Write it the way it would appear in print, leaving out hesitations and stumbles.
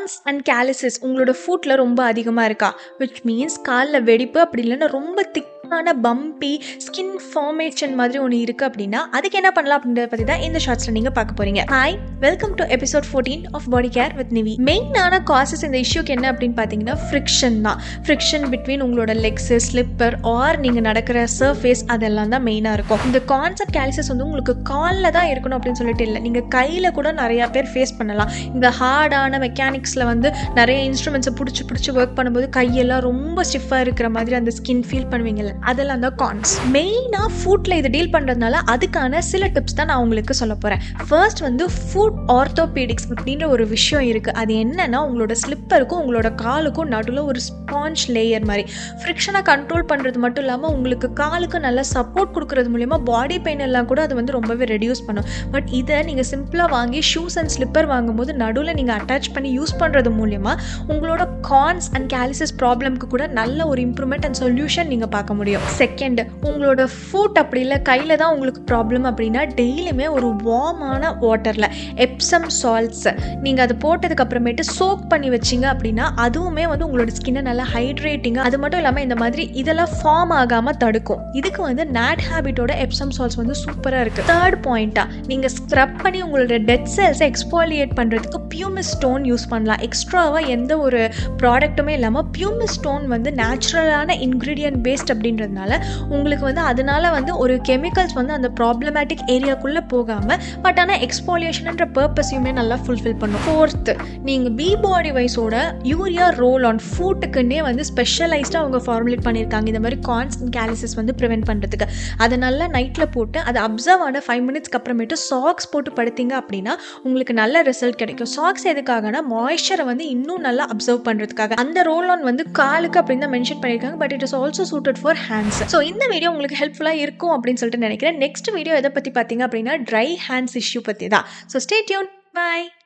Corns and கேலிசிஸ் உங்களோட ஃபுட்டில் ரொம்ப அதிகமாக இருக்கா, விச் மீன்ஸ் காலில் வெடிப்பு அப்படி இல்லைன்னா ரொம்ப திக்கான பம்பி ஸ்கின் ஃபார்மேஷன் மாதிரி ஒன்று இருக்குது அப்படின்னா அதுக்கு என்ன பண்ணலாம் அப்படின்றத பற்றி தான் இந்த ஷார்ட்ஸில் நீங்கள் பார்க்க போகிறீங்க. Hi, welcome to episode 14 of body care with Nivi. மெயினான காசஸ் இந்த இஷ்யூக்கு என்ன அப்படின்னு பார்த்தீங்கன்னா ஃப்ரிக்ஷன் தான். ஃப்ரிக்ஷன் பிட்வீன் உங்களோட லெக்ஸு, ஸ்லிப்பர் ஆர் நீங்கள் நடக்கிற சர்ஃபேஸ் அதெல்லாம் தான் மெயினாக இருக்கும். இந்த கார்ன்ஸ் அண்ட் கேலிசிஸ் வந்து உங்களுக்கு காலில் தான் இருக்கணும் அப்படின்னு சொல்லிட்டு இல்லை, நீங்கள் கையில் கூட நிறையா பேர் ஃபேஸ் பண்ணலாம். இந்த ஹார்டான மெக்கானிக்ஸில் வந்து நிறைய இன்ஸ்ட்ருமெண்ட்ஸை பிடிச்சி ஒர்க் பண்ணும்போது கையெல்லாம் ரொம்ப ஸ்டிஃபாக இருக்கிற மாதிரி அந்த ஸ்கின் ஃபீல் பண்ணுவீங்கல்ல, அதெல்லாம் தான் கார்ன்ஸ். மெயினாக ஃபுட்டில் இது டீல் பண்ணுறதுனால அதுக்கான சில டிப்ஸ் தான் நான் உங்களுக்கு சொல்ல போகிறேன். ஃபர்ஸ்ட் வந்து ஃபுட் ஆர்த்தோபீடிக்ஸ் அப்படின்ற ஒரு விஷயம் இருக்குது. அது என்னன்னா உங்களோட ஸ்லிப்பருக்கும் உங்களோட காலுக்கும் நடுவில் ஒரு ஸ்பாஞ்ச் லேயர் மாதிரி ஃப்ரிக்ஷனை கண்ட்ரோல் பண்ணுறது மட்டும் இல்லாமல் உங்களுக்கு காலுக்கு நல்லா சப்போர்ட் கொடுக்கறது மூலிமா பாடி பெயின் எல்லாம் கூட அது வந்து ரொம்பவே ரெடியூஸ் பண்ணும். பட் இதை நீங்கள் சிம்பிளாக வாங்கி ஷூஸ் அண்ட் ஸ்லிப்பர் வாங்கும்போது நடுவில் நீங்கள் அட்டாச் பண்ணி யூஸ் பண்ணுறது மூலிமா உங்களோட கார்ன்ஸ் அண்ட் கேலிசிஸ் ப்ராப்ளம்க்கு கூட நல்ல ஒரு இம்ப்ரூவ்மெண்ட் அண்ட் சொல்யூஷன் நீங்கள் பார்க்க முடியும். செகண்ட், உங்களோட ஃபுட் அப்படி இல்லை கையில் தான் உங்களுக்கு ப்ராப்ளம் அப்படின்னா டெய்லியுமே ஒரு வார்மான வாட்டரில் எப்சம் சால்ட்ஸ் நீங்கள் அதை போட்டதுக்கு அப்புறமேட்டு சோக் பண்ணி வச்சிங்க அப்படின்னா அதுவுமே வந்து உங்களோட ஸ்கின்னை நல்லா ஹைட்ரேட்டிங்காக, அது மட்டும் இல்லாமல் இந்த மாதிரி இதெல்லாம் ஃபார்ம் ஆகாமல் தடுக்கும். இதுக்கு வந்து நாட் ஹேபிட்டோட எப்சம் சால்ட்ஸ் வந்து சூப்பராக இருக்குது. தேர்ட் பாயிண்ட்டாக நீங்கள் ஸ்க்ரப் பண்ணி உங்களோட டெட் செல்ஸை எக்ஸ்பாலியேட் பண்ணுறதுக்கு பியூமிஸ் ஸ்டோன் யூஸ் பண்ணலாம். எக்ஸ்ட்ராவாக எந்த ஒரு ப்ராடக்ட்டுமே இல்லாமல் பியூமிஸ் ஸ்டோன் வந்து நேச்சுரலான இன்க்ரீடியன்ட் பேஸ்ட் அப்படின்றதுனால உங்களுக்கு வந்து அதனால வந்து ஒரு கெமிக்கல்ஸ் வந்து அந்த ப்ராப்ளமேட்டிக் ஏரியாக்குள்ளே போகாமல் பட் ஆனால் எக்ஸ்பாலியேஷன்ன்ற பர்பஸையுமே நல்லா ஃபுல்ஃபில் பண்ணும். ஃபோர்த்து, நீங்கள் பி பாடி வைஸோட யூரியா ரோல் ஆன் ஃபுட்டுக்குன்னே வந்து ஸ்பெஷலைஸ்டாக அவங்க ஃபார்முலேட் பண்ணியிருக்காங்க இந்த மாதிரி கார்ன்ஸ் அண்ட் கேலிசிஸ் வந்து ப்ரிவென்ட் பண்ணுறதுக்கு. அதை நல்லா நைட்டில் போட்டு அதை அப்சர்வ் ஆன 5 மினிட்ஸ்க்கு அப்புறமேட்டு சாக்ஸ் போட்டு படுத்தீங்க அப்படின்னா உங்களுக்கு நல்ல ரிசல்ட் கிடைக்கும். சாக்ஸ் எதுக்காகனா மாய்ஸ்சரை வந்து இன்னும் நல்லா அப்சர்வ் பண்ணுறதுக்காக. அந்த ரோல் ஆன் வந்து காலுக்கு அப்படின்னு தான் மென்ஷன் பண்ணியிருக்காங்க, but it is also suited for hands. So இந்த வீடியோ உங்களுக்கு ஹெல்ப்ஃபுல்லாக இருக்கும் அப்படின்னு சொல்லிட்டு நினைக்கிறேன். நெக்ஸ்ட் வீடியோ எதை பற்றி பார்த்தீங்க அப்படின்னா ட்ரை ஹேண்ட்ஸ் இஷ்யூ பற்றி தான். So stay tune. Bye.